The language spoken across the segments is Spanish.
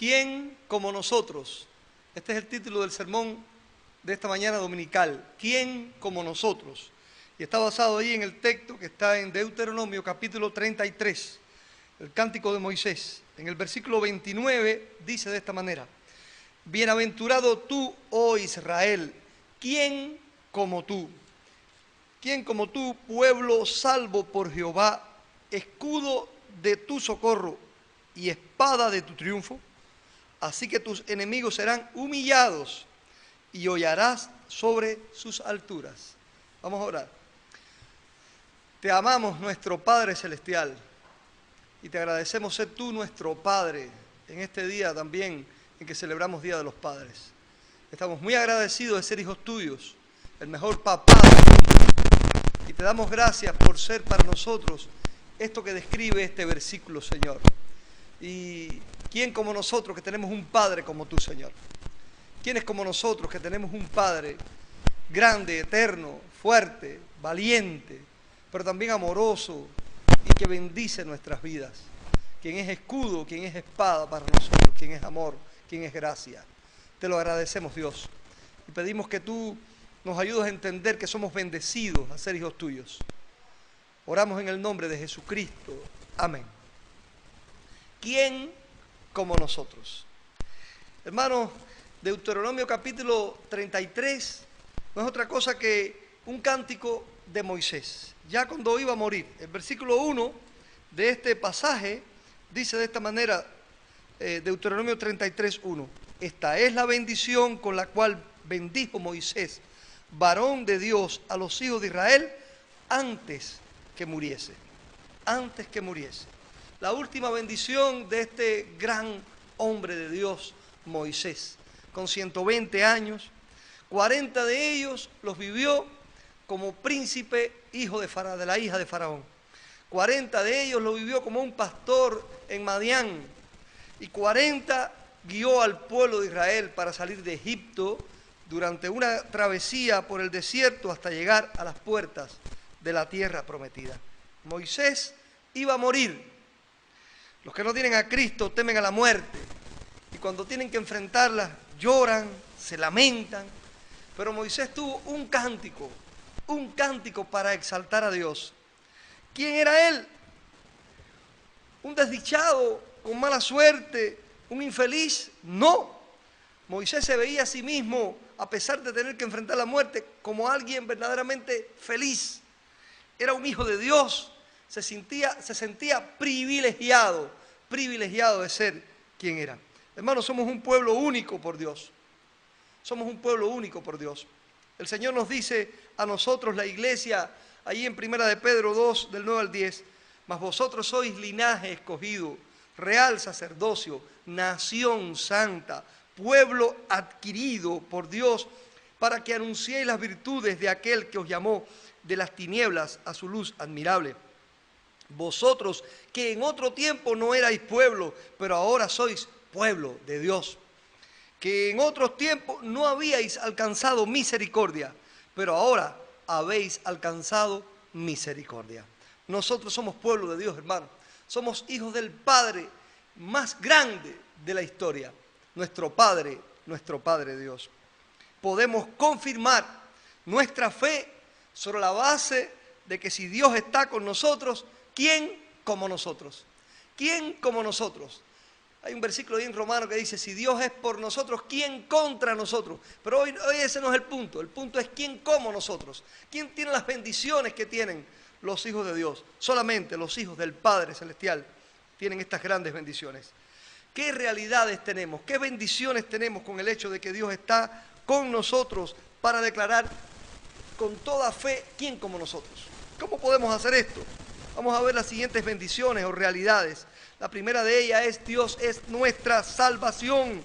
¿Quién como nosotros? Este es el título del sermón de esta mañana dominical. ¿Quién como nosotros? Y está basado ahí en el texto que está en Deuteronomio capítulo 33, el cántico de Moisés. En el versículo 29 dice de esta manera: Bienaventurado tú, oh Israel, ¿quién como tú? ¿Quién como tú, pueblo salvo por Jehová, escudo de tu socorro y espada de tu triunfo? Así que tus enemigos serán humillados y hollarás sobre sus alturas. Vamos a orar. Te amamos, nuestro Padre Celestial, y te agradecemos ser tú nuestro Padre en este día también en que celebramos Día de los Padres. Estamos muy agradecidos de ser hijos tuyos, el mejor papá, y te damos gracias por ser para nosotros esto que describe este versículo, Señor. Y ¿quién como nosotros que tenemos un Padre como tú, Señor? ¿Quién es como nosotros que tenemos un Padre grande, eterno, fuerte, valiente, pero también amoroso y que bendice nuestras vidas? Quien es escudo, quien es espada para nosotros, quien es amor, quien es gracia. Te lo agradecemos, Dios, y pedimos que tú nos ayudes a entender que somos bendecidos a ser hijos tuyos. Oramos en el nombre de Jesucristo. Amén. ¿Quién como nosotros? Hermanos, Deuteronomio capítulo 33 no es otra cosa que un cántico de Moisés, ya cuando iba a morir. El versículo 1 de este pasaje dice de esta manera, Deuteronomio 33, 1. Esta es la bendición con la cual bendijo Moisés, varón de Dios, a los hijos de Israel antes que muriese. Antes que muriese. La última bendición de este gran hombre de Dios, Moisés, con 120 años, 40 de ellos los vivió como príncipe, hijo de la hija de Faraón. 40 de ellos lo vivió como un pastor en Madián, y 40 guió al pueblo de Israel para salir de Egipto durante una travesía por el desierto hasta llegar a las puertas de la tierra prometida. Moisés iba a morir. Los que no tienen a Cristo temen a la muerte, y cuando tienen que enfrentarla lloran, se lamentan. Pero Moisés tuvo un cántico para exaltar a Dios. ¿Quién era él? ¿Un desdichado, con mala suerte, un infeliz? No. Moisés se veía a sí mismo, a pesar de tener que enfrentar la muerte, como alguien verdaderamente feliz. Era un hijo de Dios. Se sentía privilegiado de ser quien era. Hermanos, somos un pueblo único por Dios. Somos un pueblo único por Dios. El Señor nos dice a nosotros, la iglesia, ahí en 1 de Pedro 2, del 9 al 10, mas vosotros sois linaje escogido, real sacerdocio, nación santa, pueblo adquirido por Dios, para que anunciéis las virtudes de aquel que os llamó de las tinieblas a su luz admirable. Vosotros que en otro tiempo no erais pueblo, pero ahora sois pueblo de Dios. Que en otros tiempos no habíais alcanzado misericordia, pero ahora habéis alcanzado misericordia. Nosotros somos pueblo de Dios, hermano. Somos hijos del Padre más grande de la historia. Nuestro Padre Dios. Podemos confirmar nuestra fe sobre la base de que si Dios está con nosotros, ¿quién como nosotros? ¿Quién como nosotros? Hay un versículo ahí en Romano que dice, si Dios es por nosotros, ¿quién contra nosotros? Pero hoy ese no es el punto es ¿quién como nosotros? ¿Quién tiene las bendiciones que tienen los hijos de Dios? Solamente los hijos del Padre Celestial tienen estas grandes bendiciones. ¿Qué realidades tenemos? ¿Qué bendiciones tenemos con el hecho de que Dios está con nosotros para declarar con toda fe quién como nosotros? ¿Cómo podemos hacer esto? Vamos a ver las siguientes bendiciones o realidades. La primera de ellas es Dios es nuestra salvación.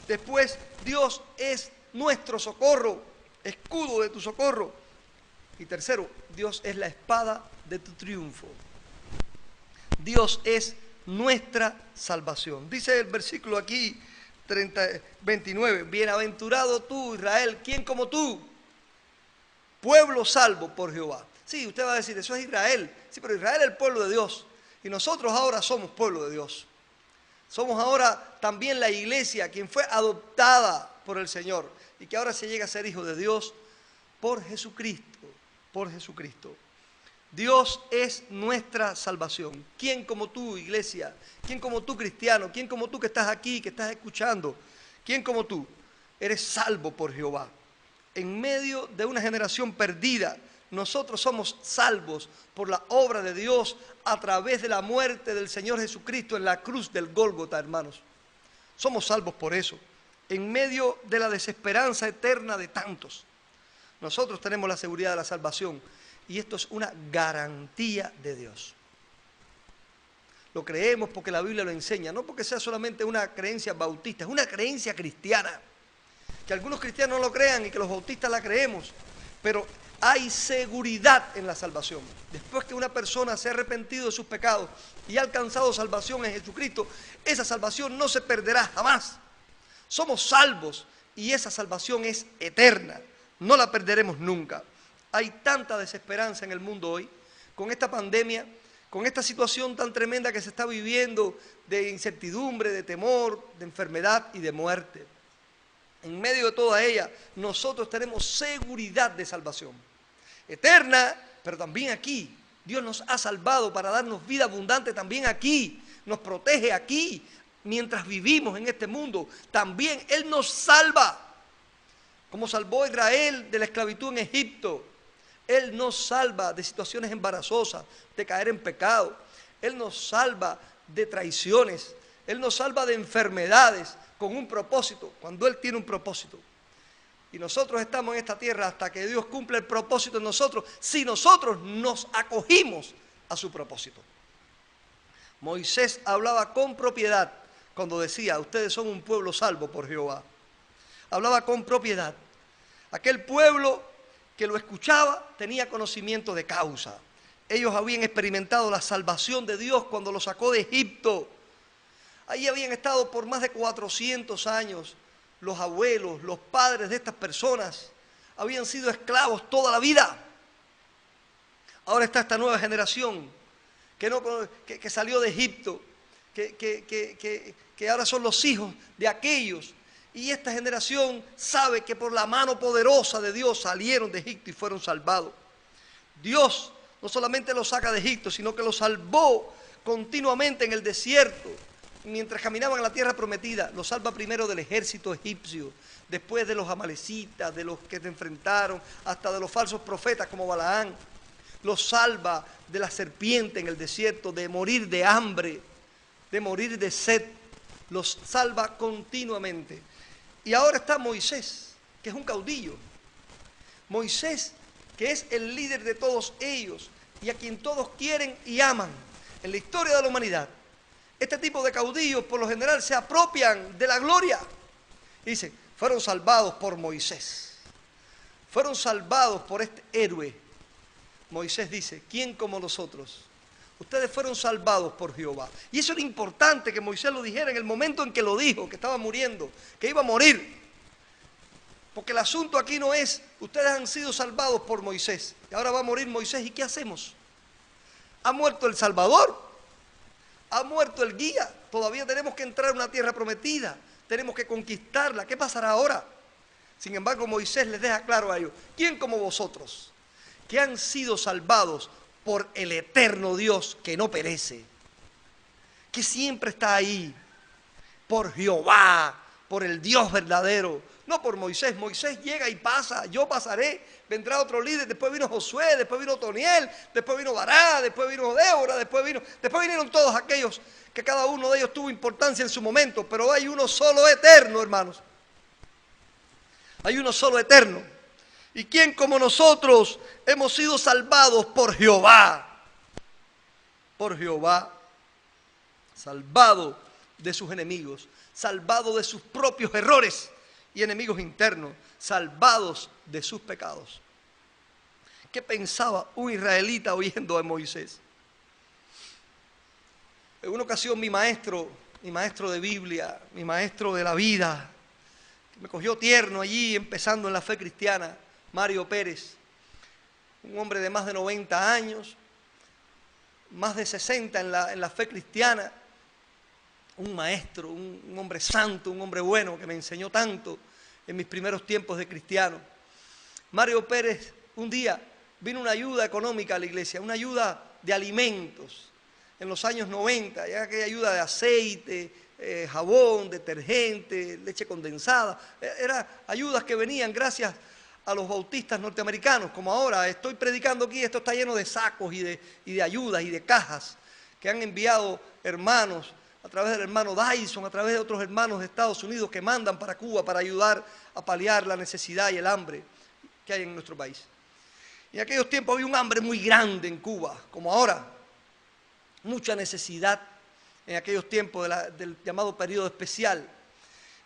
Después, Dios es nuestro socorro, escudo de tu socorro. Y tercero, Dios es la espada de tu triunfo. Dios es nuestra salvación. Dice el versículo aquí, 29, bienaventurado tú, Israel, ¿quién como tú? Pueblo salvo por Jehová. Sí, usted va a decir, eso es Israel. Sí, pero Israel es el pueblo de Dios. Y nosotros ahora somos pueblo de Dios. Somos ahora también la iglesia, quien fue adoptada por el Señor y que ahora se llega a ser hijo de Dios por Jesucristo, por Jesucristo. Dios es nuestra salvación. ¿Quién como tú, iglesia? ¿Quién como tú, cristiano? ¿Quién como tú que estás aquí, que estás escuchando? ¿Quién como tú? Eres salvo por Jehová. En medio de una generación perdida, nosotros somos salvos por la obra de Dios a través de la muerte del Señor Jesucristo en la cruz del Gólgota, hermanos. Somos salvos por eso. En medio de la desesperanza eterna de tantos, nosotros tenemos la seguridad de la salvación. Y esto es una garantía de Dios. Lo creemos porque la Biblia lo enseña, no porque sea solamente una creencia bautista, es una creencia cristiana. Que algunos cristianos no lo crean y que los bautistas la creemos, pero hay seguridad en la salvación. Después que una persona se ha arrepentido de sus pecados y ha alcanzado salvación en Jesucristo, esa salvación no se perderá jamás. Somos salvos y esa salvación es eterna, no la perderemos nunca. Hay tanta desesperanza en el mundo hoy, con esta pandemia, con esta situación tan tremenda que se está viviendo de incertidumbre, de temor, de enfermedad y de muerte. En medio de toda ella, nosotros tenemos seguridad de salvación. Eterna, pero también aquí. Dios nos ha salvado para darnos vida abundante también aquí. Nos protege aquí, mientras vivimos en este mundo. También Él nos salva. Como salvó a Israel de la esclavitud en Egipto. Él nos salva de situaciones embarazosas, de caer en pecado. Él nos salva de traiciones. Él nos salva de enfermedades con un propósito, cuando Él tiene un propósito. Y nosotros estamos en esta tierra hasta que Dios cumpla el propósito en nosotros, si nosotros nos acogimos a su propósito. Moisés hablaba con propiedad cuando decía, ustedes son un pueblo salvo por Jehová. Hablaba con propiedad. Aquel pueblo que lo escuchaba tenía conocimiento de causa. Ellos habían experimentado la salvación de Dios cuando los sacó de Egipto. Ahí habían estado por más de 400 años. Los abuelos, los padres de estas personas habían sido esclavos toda la vida. Ahora está esta nueva generación que salió de Egipto, que ahora son los hijos de aquellos. Y esta generación sabe que por la mano poderosa de Dios salieron de Egipto y fueron salvados. Dios no solamente los saca de Egipto, sino que los salvó continuamente en el desierto. Mientras caminaban a la tierra prometida, los salva primero del ejército egipcio, después de los amalecitas, de los que se enfrentaron, hasta de los falsos profetas como Balaán. Los salva de la serpiente en el desierto, de morir de hambre, de morir de sed. Los salva continuamente. Y ahora está Moisés, que es un caudillo. Moisés, que es el líder de todos ellos y a quien todos quieren y aman en la historia de la humanidad. Este tipo de caudillos por lo general se apropian de la gloria. Dice, fueron salvados por Moisés. Fueron salvados por este héroe. Moisés dice, ¿quién como nosotros? Ustedes fueron salvados por Jehová. Y eso era importante que Moisés lo dijera en el momento en que lo dijo, que estaba muriendo, que iba a morir. Porque el asunto aquí no es, ustedes han sido salvados por Moisés. Y ahora va a morir Moisés, ¿y qué hacemos? Ha muerto el Salvador. Ha muerto el guía. Todavía tenemos que entrar a una tierra prometida. Tenemos que conquistarla. ¿Qué pasará ahora? Sin embargo, Moisés les deja claro a ellos, ¿quién como vosotros, que han sido salvados por el eterno Dios que no perece, que siempre está ahí, por Jehová, por el Dios verdadero, no por Moisés? Moisés llega y pasa, yo pasaré, vendrá otro líder, después vino Josué, después vino Otoniel, después vino Bará, después vino Débora, después vinieron todos aquellos que cada uno de ellos tuvo importancia en su momento, pero hay uno solo eterno, hermanos. Hay uno solo eterno. ¿Y quién como nosotros hemos sido salvados por Jehová? Por Jehová, salvado de sus enemigos, salvado de sus propios errores y enemigos internos, salvados de sus pecados. ¿Qué pensaba un israelita oyendo a Moisés? En una ocasión mi maestro de Biblia, mi maestro de la vida, que me cogió tierno allí empezando en la fe cristiana, Mario Pérez, un hombre de más de 90 años, más de 60 en la fe cristiana, un maestro, un hombre santo, un hombre bueno que me enseñó tanto en mis primeros tiempos de cristiano. Mario Pérez, un día vino una ayuda económica a la iglesia, una ayuda de alimentos en los años 90, ya que hay ayuda de aceite, jabón, detergente, leche condensada. Eran ayudas que venían gracias a los bautistas norteamericanos, como ahora estoy predicando aquí, esto está lleno de sacos y de ayudas y de cajas que han enviado hermanos a través del hermano Dyson, a través de otros hermanos de Estados Unidos que mandan para Cuba para ayudar a paliar la necesidad y el hambre que hay en nuestro país. En aquellos tiempos había un hambre muy grande en Cuba, como ahora, mucha necesidad en aquellos tiempos del llamado periodo especial.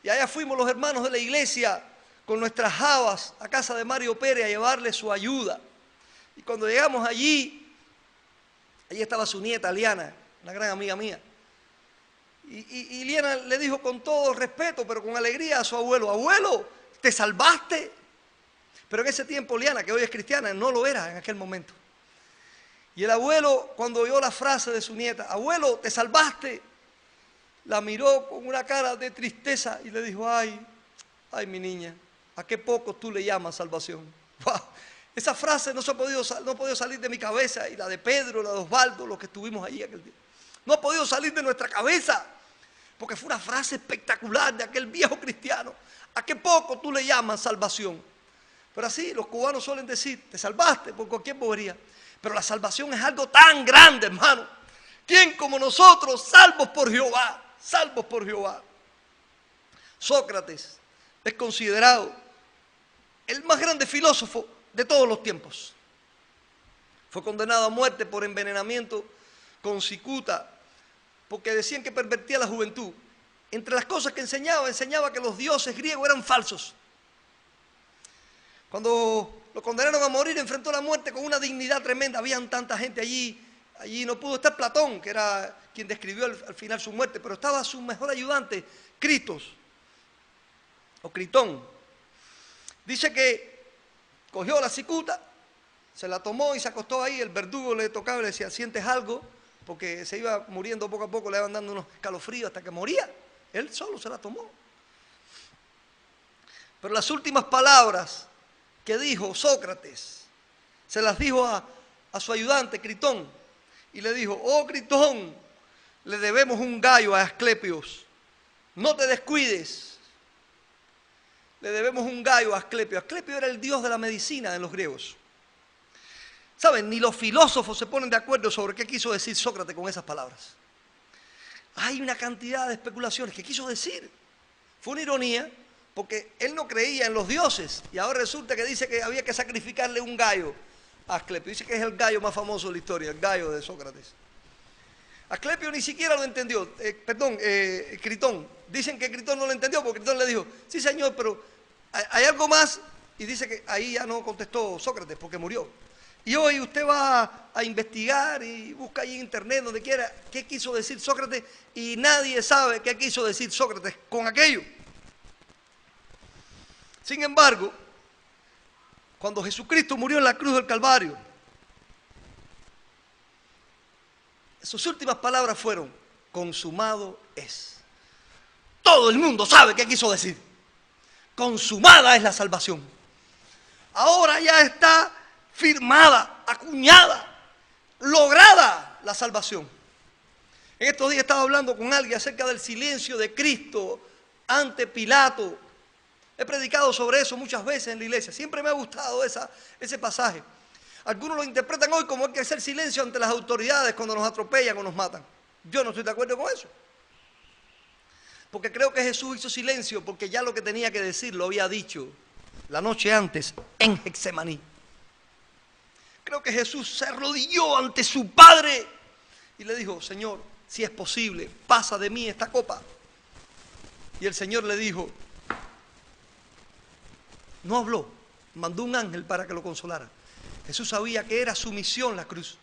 Y allá fuimos los hermanos de la iglesia con nuestras jabas a casa de Mario Pérez a llevarle su ayuda. Y cuando llegamos allí estaba su nieta, Liana, una gran amiga mía. Y Liana le dijo con todo respeto, pero con alegría a su abuelo, abuelo, ¿te salvaste? Pero en ese tiempo Liana, que hoy es cristiana, no lo era en aquel momento. Y el abuelo, cuando oyó la frase de su nieta, abuelo, ¿te salvaste?, la miró con una cara de tristeza y le dijo, ay mi niña, ¿a qué poco tú le llamas salvación? ¡Wow! Esa frase no ha podido salir de mi cabeza, y la de Pedro, la de Osvaldo, los que estuvimos allí aquel día. No ha podido salir de nuestra cabeza, porque fue una frase espectacular de aquel viejo cristiano. ¿A qué poco tú le llamas salvación? Pero así los cubanos suelen decir, te salvaste por cualquier bobería. Pero la salvación es algo tan grande, hermano. ¿Quién como nosotros, salvos por Jehová? Salvos por Jehová. Sócrates es considerado el más grande filósofo de todos los tiempos. Fue condenado a muerte por envenenamiento con cicuta, porque decían que pervertía la juventud. Entre las cosas que enseñaba que los dioses griegos eran falsos. Cuando lo condenaron a morir, enfrentó la muerte con una dignidad tremenda. Habían tanta gente allí. Allí no pudo estar Platón, que era quien describió al final su muerte, pero estaba su mejor ayudante, Critos, o Critón. Dice que cogió la cicuta, se la tomó y se acostó ahí. El verdugo le tocaba y le decía, ¿sientes algo? Porque se iba muriendo poco a poco, le iban dando unos escalofríos hasta que moría. Él solo se la tomó. Pero las últimas palabras que dijo Sócrates, se las dijo a su ayudante, Critón, y le dijo, oh Critón, le debemos un gallo a Asclepios, no te descuides, le debemos un gallo a Asclepio. Asclepio era el dios de la medicina de los griegos. ¿Saben? Ni los filósofos se ponen de acuerdo sobre qué quiso decir Sócrates con esas palabras. Hay una cantidad de especulaciones. ¿Qué quiso decir? Fue una ironía, porque él no creía en los dioses, y ahora resulta que dice que había que sacrificarle un gallo a Asclepio. Dice que es el gallo más famoso de la historia, el gallo de Sócrates. Asclepio ni siquiera lo entendió, Critón. Dicen que Critón no lo entendió, porque Critón le dijo, sí señor, pero hay algo más, y dice que ahí ya no contestó Sócrates, porque murió. Y hoy usted va a investigar y busca ahí en internet, donde quiera, qué quiso decir Sócrates, y nadie sabe qué quiso decir Sócrates con aquello. Sin embargo, cuando Jesucristo murió en la cruz del Calvario, sus últimas palabras fueron, consumado es. Todo el mundo sabe qué quiso decir. Consumada es la salvación. Ahora ya está firmada, acuñada, lograda la salvación. En estos días estaba hablando con alguien acerca del silencio de Cristo ante Pilato. He predicado sobre eso muchas veces en la iglesia. Siempre me ha gustado ese pasaje. Algunos lo interpretan hoy como hay que hacer silencio ante las autoridades cuando nos atropellan o nos matan. Yo no estoy de acuerdo con eso. Porque creo que Jesús hizo silencio porque ya lo que tenía que decir lo había dicho la noche antes en Getsemaní. Creo que Jesús se arrodilló ante su Padre y le dijo, Señor, si es posible, pasa de mí esta copa. Y el Señor le dijo, no habló, mandó un ángel para que lo consolara. Jesús sabía que era su misión la cruz,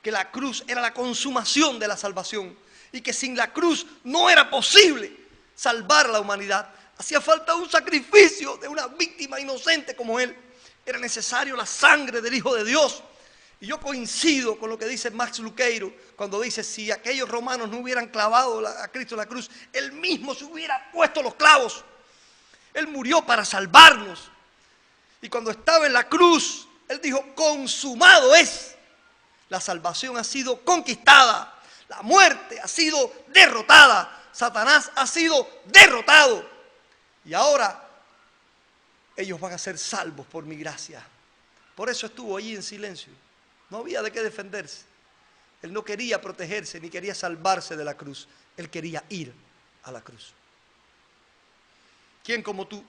que la cruz era la consumación de la salvación y que sin la cruz no era posible salvar a la humanidad. Hacía falta un sacrificio de una víctima inocente como él. Era necesario la sangre del Hijo de Dios. Y yo coincido con lo que dice Max Lucado cuando dice, si aquellos romanos no hubieran clavado a Cristo en la cruz, Él mismo se hubiera puesto los clavos. Él murió para salvarnos. Y cuando estaba en la cruz, Él dijo, consumado es. La salvación ha sido conquistada. La muerte ha sido derrotada. Satanás ha sido derrotado. Y ahora ellos van a ser salvos por mi gracia. Por eso estuvo allí en silencio. No había de qué defenderse. Él no quería protegerse ni quería salvarse de la cruz. Él quería ir a la cruz. ¿Quién como tú?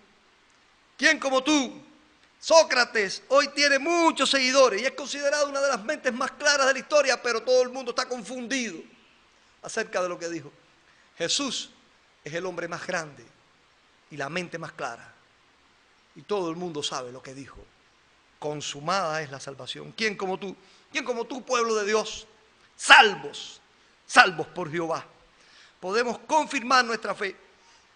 ¿Quién como tú? Sócrates hoy tiene muchos seguidores y es considerado una de las mentes más claras de la historia, pero todo el mundo está confundido acerca de lo que dijo. Jesús es el hombre más grande y la mente más clara. Y todo el mundo sabe lo que dijo. Consumada es la salvación. ¿Quién como tú? ¿Quién como tú, pueblo de Dios? Salvos, salvos por Jehová. Podemos confirmar nuestra fe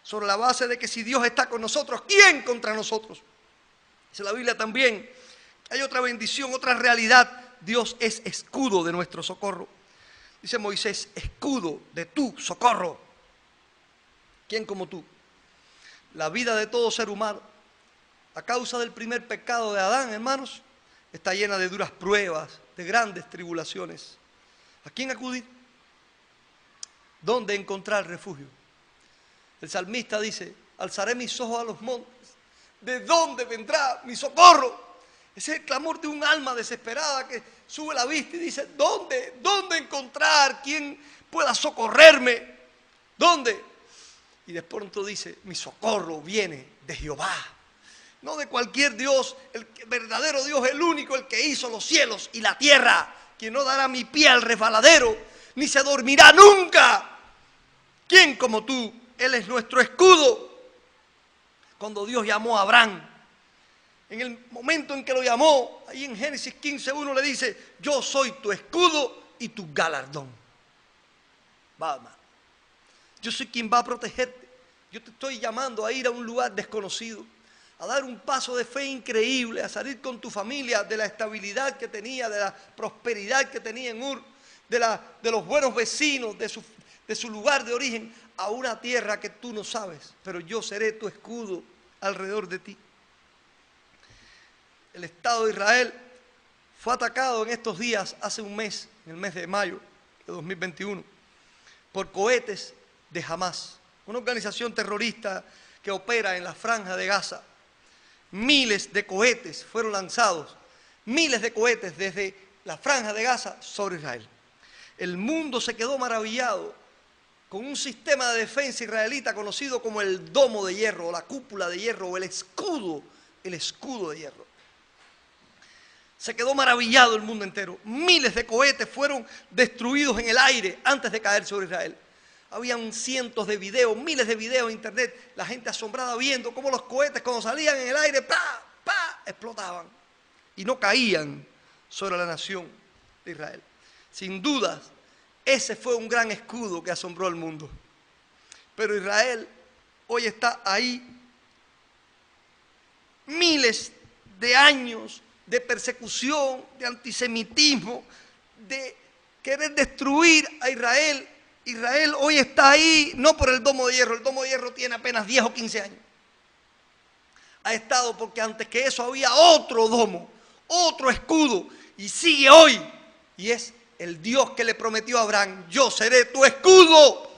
sobre la base de que si Dios está con nosotros, ¿quién contra nosotros? Dice la Biblia también, hay otra bendición, otra realidad. Dios es escudo de nuestro socorro. Dice Moisés, escudo de tu socorro. ¿Quién como tú? La vida de todo ser humano, a causa del primer pecado de Adán, hermanos, está llena de duras pruebas, de grandes tribulaciones. ¿A quién acudir? ¿Dónde encontrar refugio? El salmista dice, alzaré mis ojos a los montes. ¿De dónde vendrá mi socorro? Ese es el clamor de un alma desesperada que sube la vista y dice, ¿dónde encontrar quien pueda socorrerme? ¿Dónde? Y de pronto dice, mi socorro viene de Jehová. No de cualquier Dios, el verdadero Dios, el único, el que hizo los cielos y la tierra, quien no dará mi pie al resbaladero, ni se dormirá nunca. ¿Quién como tú? Él es nuestro escudo. Cuando Dios llamó a Abraham, en el momento en que lo llamó, ahí en Génesis 15:1 le dice, yo soy tu escudo y tu galardón. Vamos, yo soy quien va a protegerte. Yo te estoy llamando a ir a un lugar desconocido, a dar un paso de fe increíble, a salir con tu familia de la estabilidad que tenía, de la prosperidad que tenía en Ur, de los buenos vecinos, de su lugar de origen, a una tierra que tú no sabes, pero yo seré tu escudo alrededor de ti. El Estado de Israel fue atacado en estos días, hace un mes, en el mes de mayo de 2021, por cohetes de Hamas, una organización terrorista que opera en la Franja de Gaza. Miles de cohetes fueron lanzados, miles de cohetes desde la Franja de Gaza sobre Israel. El mundo se quedó maravillado con un sistema de defensa israelita conocido como el domo de hierro, o la cúpula de hierro, o el escudo de hierro. Se quedó maravillado el mundo entero. Miles de cohetes fueron destruidos en el aire antes de caer sobre Israel. Habían cientos de videos, miles de videos en internet, la gente asombrada viendo cómo los cohetes cuando salían en el aire, ¡pa! ¡pa! Explotaban y no caían sobre la nación de Israel. Sin dudas, ese fue un gran escudo que asombró al mundo. Pero Israel hoy está ahí, miles de años de persecución, de antisemitismo, de querer destruir a Israel. Israel hoy está ahí, no por el domo de hierro tiene apenas 10 o 15 años. Ha estado porque antes que eso había otro domo, otro escudo, y sigue hoy, y es el Dios que le prometió a Abraham, yo seré tu escudo.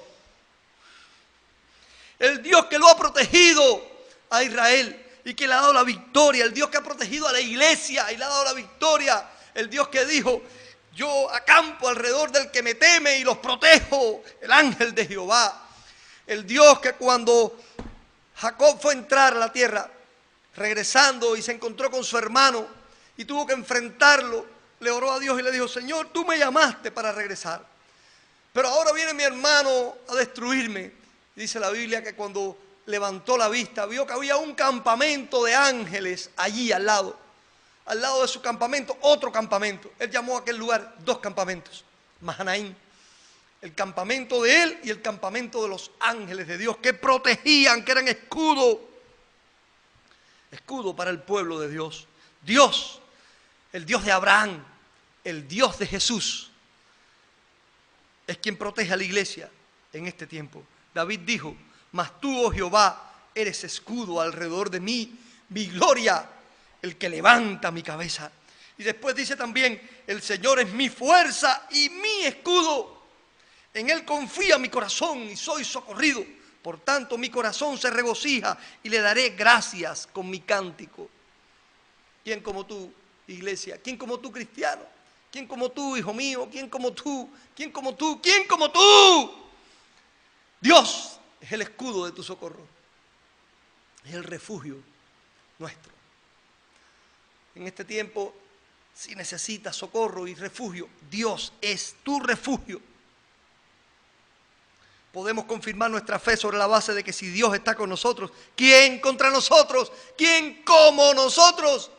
El Dios que lo ha protegido a Israel y que le ha dado la victoria, el Dios que ha protegido a la iglesia y le ha dado la victoria, el Dios que dijo, yo acampo alrededor del que me teme y los protejo, el ángel de Jehová. El Dios que cuando Jacob fue a entrar a la tierra, regresando y se encontró con su hermano y tuvo que enfrentarlo, le oró a Dios y le dijo, Señor, tú me llamaste para regresar, pero ahora viene mi hermano a destruirme. Dice la Biblia que cuando levantó la vista, vio que había un campamento de ángeles allí al lado de su campamento, otro campamento. Él llamó a aquel lugar 2 campamentos, Mahanaim, el campamento de él y el campamento de los ángeles de Dios que protegían, que eran escudo para el pueblo de Dios. Dios, el Dios de Abraham, El Dios de Jesús es quien protege a la iglesia en este tiempo. David dijo, mas tú, oh Jehová, eres escudo alrededor de mí, mi gloria, el que levanta mi cabeza. Y después dice también, el Señor es mi fuerza y mi escudo. En Él confía mi corazón y soy socorrido. Por tanto, mi corazón se regocija y le daré gracias con mi cántico. ¿Quién como tú, iglesia? ¿Quién como tú, cristiano? ¿Quién como tú, hijo mío? ¿Quién como tú? ¿Quién como tú? ¿Quién como tú? Dios es el escudo de tu socorro. Es el refugio nuestro. En este tiempo, si necesitas socorro y refugio, Dios es tu refugio. Podemos confirmar nuestra fe sobre la base de que si Dios está con nosotros, ¿quién contra nosotros? ¿Quién como nosotros?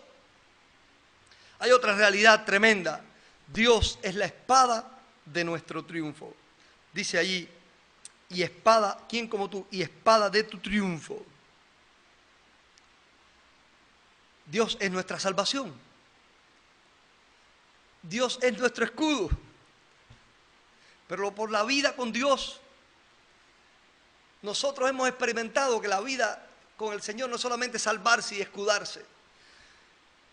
Hay otra realidad tremenda. Dios es la espada de nuestro triunfo. Dice allí, y espada, ¿quién como tú? Y espada de tu triunfo. Dios es nuestra salvación. Dios es nuestro escudo. Pero por la vida con Dios, nosotros hemos experimentado que la vida con el Señor no es solamente salvarse y escudarse.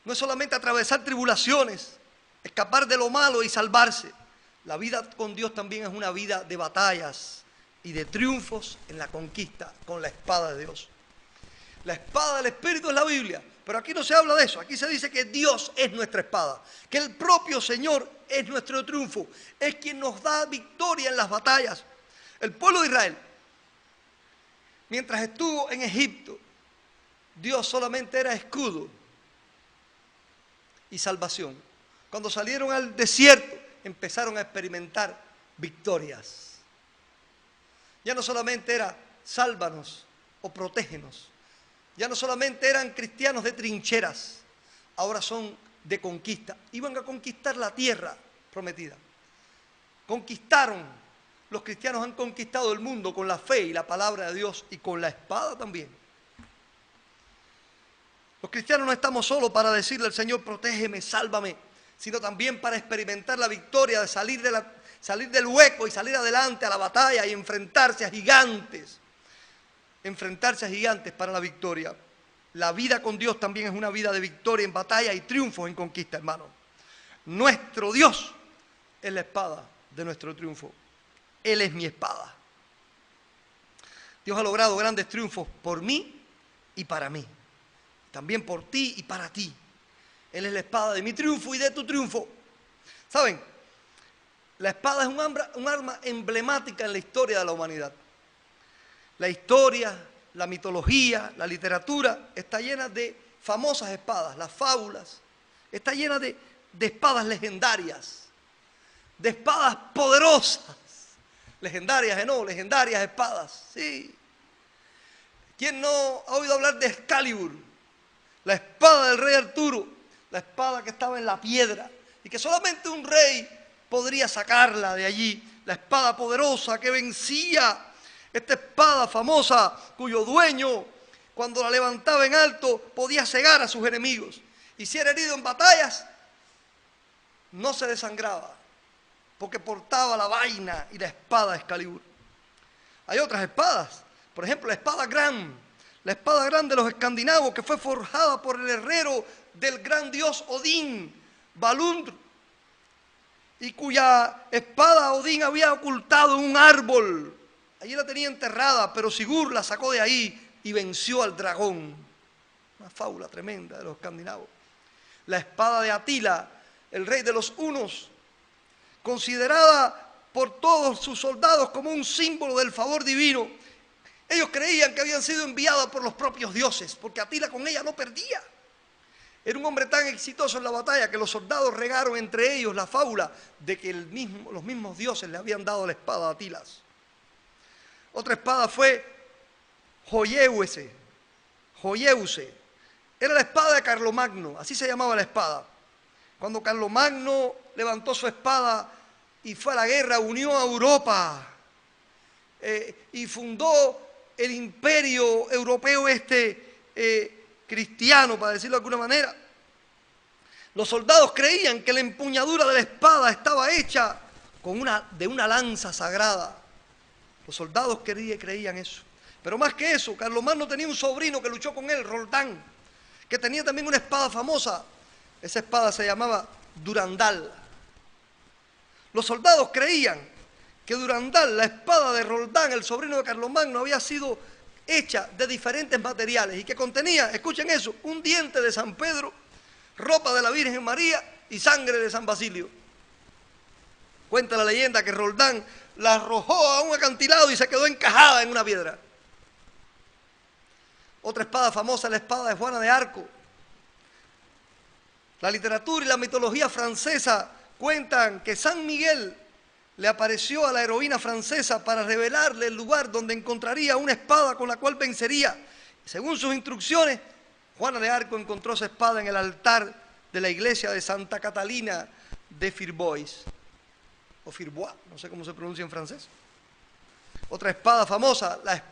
No es solamente atravesar tribulaciones, escapar de lo malo y salvarse. La vida con Dios también es una vida de batallas y de triunfos en la conquista con la espada de Dios. La espada del Espíritu es la Biblia, pero aquí no se habla de eso. Aquí se dice que Dios es nuestra espada, que el propio Señor es nuestro triunfo, es quien nos da victoria en las batallas. El pueblo de Israel, mientras estuvo en Egipto, Dios solamente era escudo y salvación. Cuando salieron al desierto, empezaron a experimentar victorias. Ya no solamente era sálvanos o protégenos. Ya no solamente eran cristianos de trincheras, ahora son de conquista. Iban a conquistar la tierra prometida. Conquistaron, los cristianos han conquistado el mundo con la fe y la palabra de Dios y con la espada también. Los cristianos no estamos solo para decirle al Señor, protégeme, sálvame, sino también para experimentar la victoria de salir del hueco y salir adelante a la batalla y enfrentarse a gigantes. Enfrentarse a gigantes para la victoria. La vida con Dios también es una vida de victoria en batalla y triunfos en conquista, hermano. Nuestro Dios es la espada de nuestro triunfo. Él es mi espada. Dios ha logrado grandes triunfos por mí y para mí. También por ti y para ti. Él es la espada de mi triunfo y de tu triunfo. ¿Saben? La espada es un arma emblemática en la historia de la humanidad. La historia, la mitología, la literatura está llena de famosas espadas, las fábulas. Está llena de espadas legendarias, de espadas poderosas. Legendarias, no, legendarias espadas, sí. ¿Quién no ha oído hablar de Excalibur? La espada del rey Arturo, la espada que estaba en la piedra y que solamente un rey podría sacarla de allí. La espada poderosa que vencía. Esta espada famosa cuyo dueño, cuando la levantaba en alto, podía cegar a sus enemigos. Y si era herido en batallas, no se desangraba, porque portaba la vaina y la espada de Excalibur. Hay otras espadas, por ejemplo, la espada gran de los escandinavos, que fue forjada por el herrero del gran dios Odín, Balundr, y cuya espada Odín había ocultado en un árbol. Allí la tenía enterrada, pero Sigurd la sacó de ahí y venció al dragón. Una fábula tremenda de los escandinavos. La espada de Atila, el rey de los hunos, considerada por todos sus soldados como un símbolo del favor divino. Ellos creían que habían sido enviados por los propios dioses, porque Atila con ella no perdía. Era un hombre tan exitoso en la batalla que los soldados regaron entre ellos la fábula de que los mismos dioses le habían dado la espada a Atila. Otra espada fue Joyeuse. Era la espada de Carlomagno, así se llamaba la espada. Cuando Carlomagno levantó su espada y fue a la guerra, unió a Europa y fundó el imperio europeo cristiano, para decirlo de alguna manera. Los soldados creían que la empuñadura de la espada estaba hecha de una lanza sagrada. Los soldados creían eso. Pero más que eso, Carlomagno tenía un sobrino que luchó con él, Roldán, que tenía también una espada famosa. Esa espada se llamaba Durandal. Los soldados creían que Durandal, la espada de Roldán, el sobrino de Carlomagno, había sido hecha de diferentes materiales y que contenía, escuchen eso, un diente de San Pedro, ropa de la Virgen María y sangre de San Basilio. Cuenta la leyenda que Roldán la arrojó a un acantilado y se quedó encajada en una piedra. Otra espada famosa es la espada de Juana de Arco. La literatura y la mitología francesa cuentan que San Miguel le apareció a la heroína francesa para revelarle el lugar donde encontraría una espada con la cual vencería. Según sus instrucciones, Juana de Arco encontró esa espada en el altar de la iglesia de Santa Catalina de Fierbois, o Fierbois, no sé cómo se pronuncia en francés. Otra espada famosa, las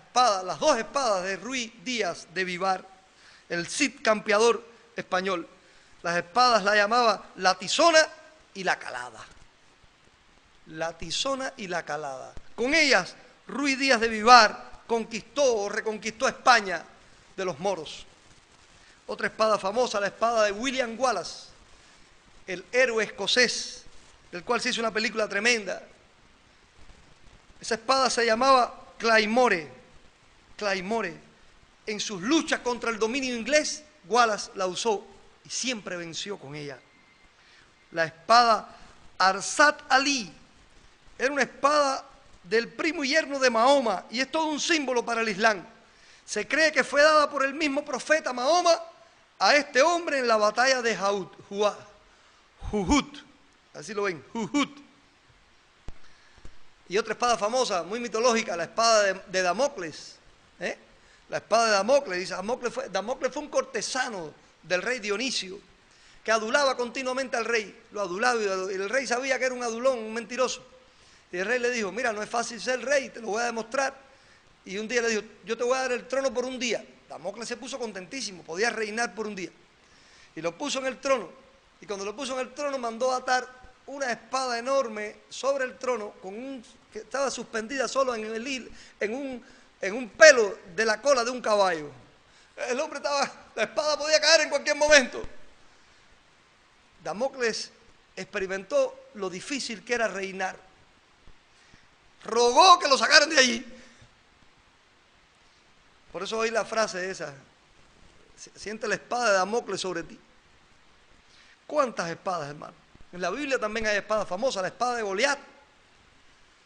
dos espadas de Ruy Díaz de Vivar, el Cid campeador español. Las espadas la llamaba la tizona y la calada. La tizona y la calada. Con ellas, Ruy Díaz de Vivar conquistó o reconquistó España de los moros. Otra espada famosa, la espada de William Wallace, el héroe escocés, del cual se hizo una película tremenda. Esa espada se llamaba Claymore. Claymore. En sus luchas contra el dominio inglés, Wallace la usó y siempre venció con ella. La espada Arsat Ali era una espada del primo y yerno de Mahoma y es todo un símbolo para el Islam. Se cree que fue dada por el mismo profeta Mahoma a este hombre en la batalla de Uhud. Así lo ven, Uhud. Y otra espada famosa, muy mitológica, la espada de Damocles. La espada de Damocles, dice, Damocles fue un cortesano del rey Dionisio, que adulaba continuamente al rey, lo adulaba y el rey sabía que era un adulón, un mentiroso. Y el rey le dijo, mira, no es fácil ser rey, te lo voy a demostrar. Y un día le dijo, yo te voy a dar el trono por un día. Damocles se puso contentísimo, podía reinar por un día. Y lo puso en el trono. Y cuando lo puso en el trono mandó atar una espada enorme sobre el trono, que estaba suspendida solo en un pelo de la cola de un caballo. El hombre la espada podía caer en cualquier momento. Damocles experimentó lo difícil que era reinar. Rogó que lo sacaran de allí. Por eso oí la frase esa, siente la espada de Damocles sobre ti. ¿Cuántas espadas, hermano? En la Biblia también hay espadas famosas, la espada de Goliat.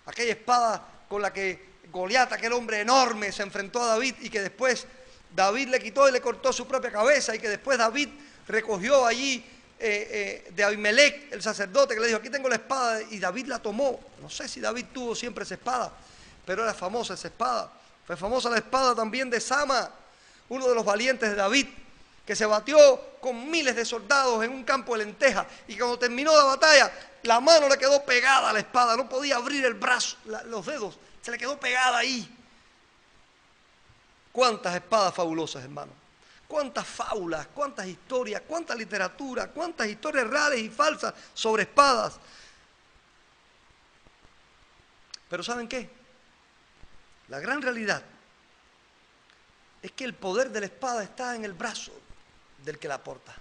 Aquella espada con la que Goliat, aquel hombre enorme, se enfrentó a David y que después David le quitó y le cortó su propia cabeza y que después David recogió allí de Abimelech, el sacerdote, que le dijo, aquí tengo la espada, y David la tomó. No sé si David tuvo siempre esa espada, pero era famosa esa espada. Fue famosa la espada también de Sama, uno de los valientes de David, que se batió con miles de soldados en un campo de lentejas y cuando terminó la batalla, la mano le quedó pegada a la espada, no podía abrir el brazo, los dedos, se le quedó pegada ahí. Cuántas espadas fabulosas, hermano. Cuántas fábulas, cuántas historias, cuánta literatura, cuántas historias reales y falsas sobre espadas. Pero ¿saben qué? La gran realidad es que el poder de la espada está en el brazo del que la porta.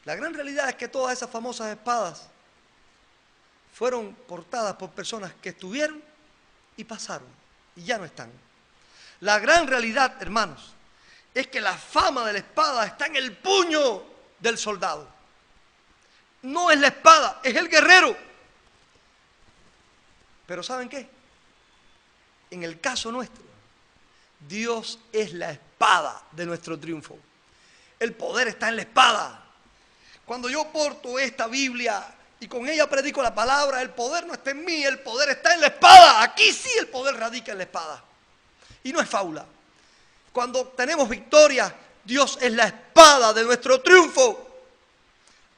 La gran realidad es que todas esas famosas espadas fueron portadas por personas que estuvieron y pasaron y ya no están. La gran realidad, hermanos, es que la fama de la espada está en el puño del soldado. No es la espada, es el guerrero. Pero ¿saben qué? En el caso nuestro, Dios es la espada de nuestro triunfo. El poder está en la espada. Cuando yo porto esta Biblia y con ella predico la palabra, el poder no está en mí, el poder está en la espada. Aquí sí el poder radica en la espada. Y no es fábula. Cuando tenemos victoria, Dios es la espada de nuestro triunfo.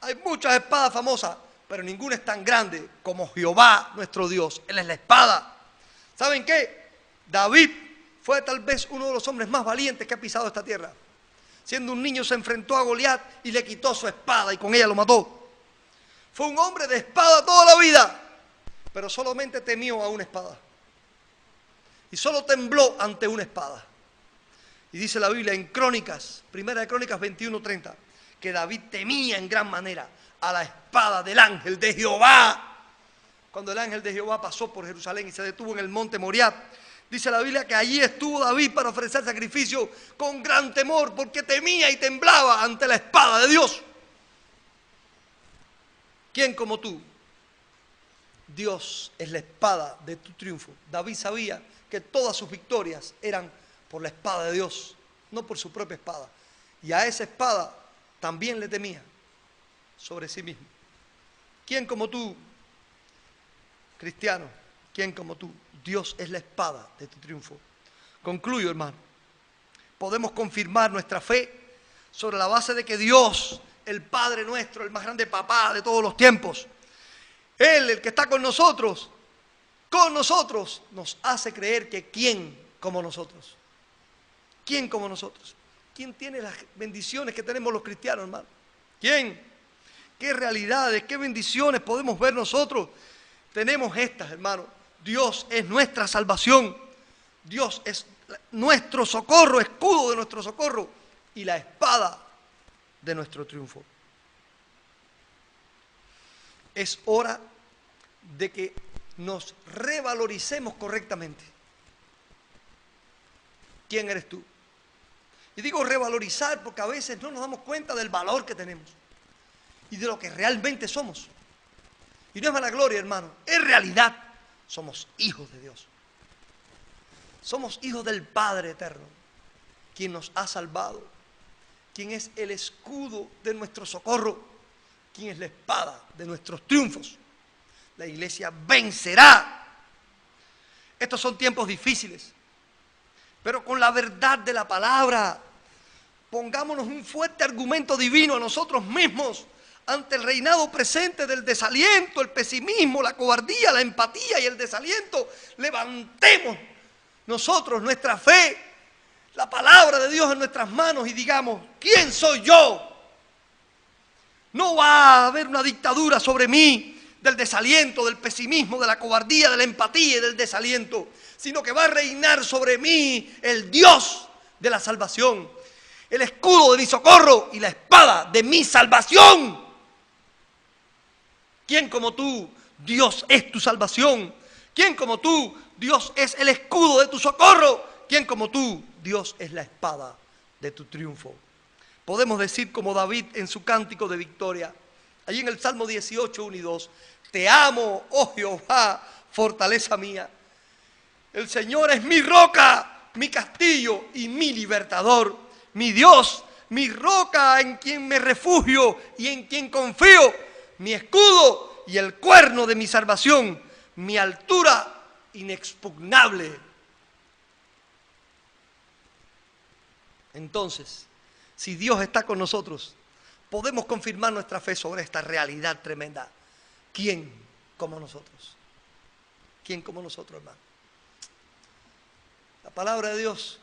Hay muchas espadas famosas, pero ninguna es tan grande como Jehová, nuestro Dios. Él es la espada. ¿Saben qué? David fue tal vez uno de los hombres más valientes que ha pisado esta tierra. Siendo un niño se enfrentó a Goliat y le quitó su espada y con ella lo mató. Fue un hombre de espada toda la vida, pero solamente temió a una espada. Y solo tembló ante una espada. Y dice la Biblia en Crónicas, Primera de Crónicas 21:30, que David temía en gran manera a la espada del ángel de Jehová. Cuando el ángel de Jehová pasó por Jerusalén y se detuvo en el monte Moriah, dice la Biblia que allí estuvo David para ofrecer sacrificio con gran temor, porque temía y temblaba ante la espada de Dios. ¿Quién como tú? Dios es la espada de tu triunfo. David sabía que todas sus victorias eran por la espada de Dios, no por su propia espada. Y a esa espada también le temía sobre sí mismo. ¿Quién como tú, cristiano? ¿Quién como tú? Dios es la espada de tu triunfo. Concluyo, hermano. Podemos confirmar nuestra fe sobre la base de que Dios, el Padre nuestro, el más grande papá de todos los tiempos, Él, el que está con nosotros, nos hace creer que ¿quién como nosotros? ¿Quién como nosotros? ¿Quién tiene las bendiciones que tenemos los cristianos, hermano? ¿Quién? ¿Qué realidades, qué bendiciones podemos ver nosotros? Tenemos estas, hermano. Dios es nuestra salvación. Dios es nuestro socorro, escudo de nuestro socorro y la espada de nuestro triunfo. Es hora de que nos revaloricemos correctamente. ¿Quién eres tú? Y digo revalorizar porque a veces no nos damos cuenta del valor que tenemos y de lo que realmente somos. Y no es mala gloria, hermano, en realidad somos hijos de Dios. Somos hijos del Padre eterno, quien nos ha salvado, quien es el escudo de nuestro socorro, quien es la espada de nuestros triunfos. La iglesia vencerá. Estos son tiempos difíciles, pero con la verdad de la palabra, pongámonos un fuerte argumento divino a nosotros mismos ante el reinado presente del desaliento, el pesimismo, la cobardía, la empatía y el desaliento. Levantemos nosotros nuestra fe, la palabra de Dios en nuestras manos y digamos, ¿quién soy yo? No va a haber una dictadura sobre mí del desaliento, del pesimismo, de la cobardía, de la empatía y del desaliento, sino que va a reinar sobre mí el Dios de la salvación, el escudo de mi socorro y la espada de mi salvación. ¿Quién como tú? Dios es tu salvación. ¿Quién como tú? Dios es el escudo de tu socorro. ¿Quién como tú? Dios es la espada de tu triunfo. Podemos decir como David en su cántico de victoria, allí en el Salmo 18, 1 y 2, te amo, oh Jehová, fortaleza mía. El Señor es mi roca, mi castillo y mi libertador, mi Dios, mi roca en quien me refugio y en quien confío, mi escudo y el cuerno de mi salvación, mi altura inexpugnable. Entonces, si Dios está con nosotros, podemos confirmar nuestra fe sobre esta realidad tremenda. ¿Quién como nosotros? ¿Quién como nosotros, hermano? La palabra de Dios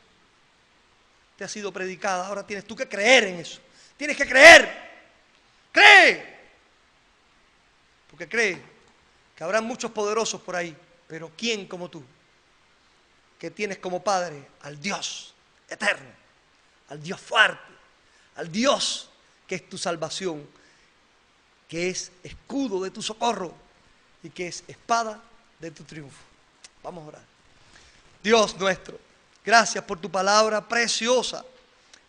te ha sido predicada, ahora tienes tú que creer en eso. Tienes que creer. ¡Cree! Porque cree que habrá muchos poderosos por ahí, pero ¿quién como tú? Que tienes como Padre al Dios eterno, al Dios fuerte, al Dios que es tu salvación, que es escudo de tu socorro y que es espada de tu triunfo. Vamos a orar. Dios nuestro, gracias por tu palabra preciosa,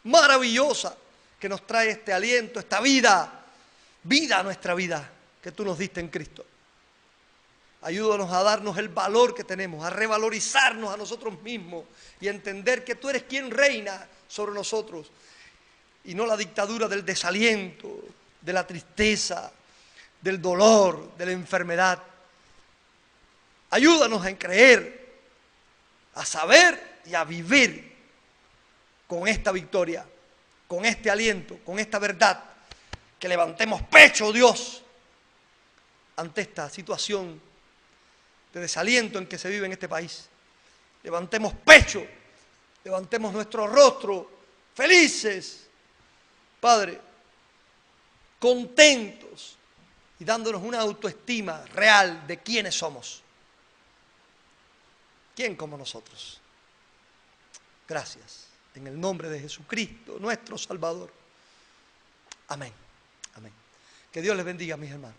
maravillosa, que nos trae este aliento, esta vida a nuestra vida que tú nos diste en Cristo. Ayúdanos a darnos el valor que tenemos, a revalorizarnos a nosotros mismos y a entender que tú eres quien reina sobre nosotros y no la dictadura del desaliento, de la tristeza, del dolor, de la enfermedad. Ayúdanos a creer, a saber y a vivir con esta victoria, con este aliento, con esta verdad. Que levantemos pecho, Dios, ante esta situación de desaliento en que se vive en este país. Levantemos pecho, levantemos nuestro rostro felices Padre, contentos y dándonos una autoestima real de quiénes somos. ¿Quién como nosotros? Gracias. En el nombre de Jesucristo, nuestro Salvador. Amén. Amén. Que Dios les bendiga, mis hermanos.